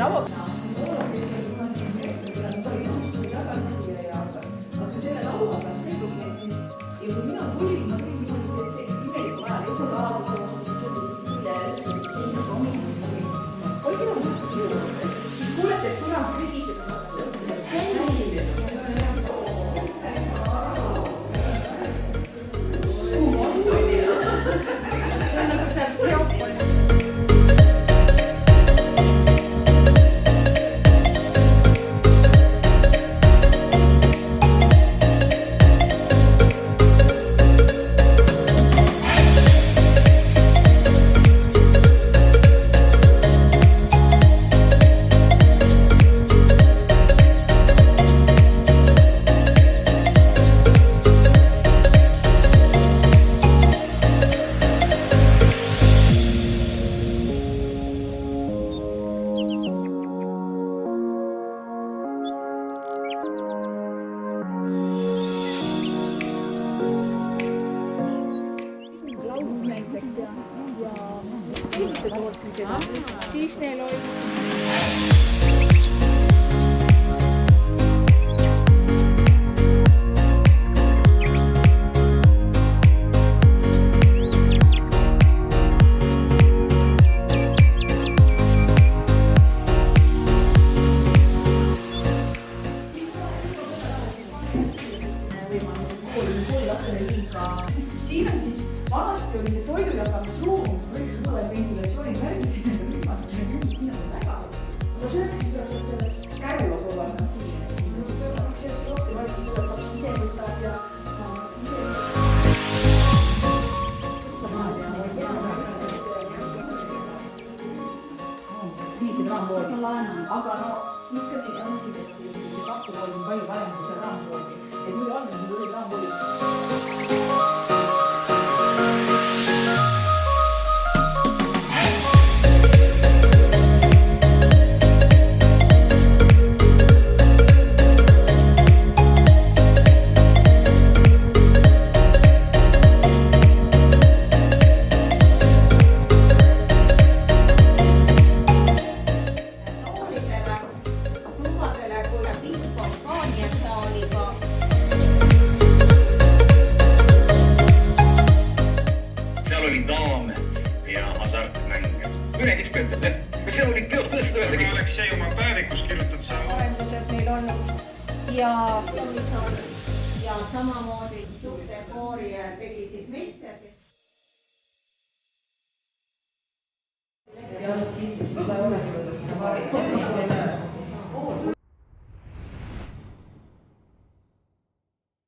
laua. Siis neil oli. Siin on siis vanasti oli see toidujagamuse ruum, uue ventilatsiooni värviline rühmas, siin on väga. Aga selleks tuleb kärulas olla siin. Rohkem valmis tuleb ise võtab ja nii see raampoodi. Aga no ikkagi on asi, et kakkupool on palju parem kui see raampoodi. Et nüüd on siin tuli raampoodi. Kas see oli teod tõesti öeldagi? Oleks see oma päevikus kirjutad sama. Arenduses meil olnud ja samamoodi suhte koori tegi siis meister. Ja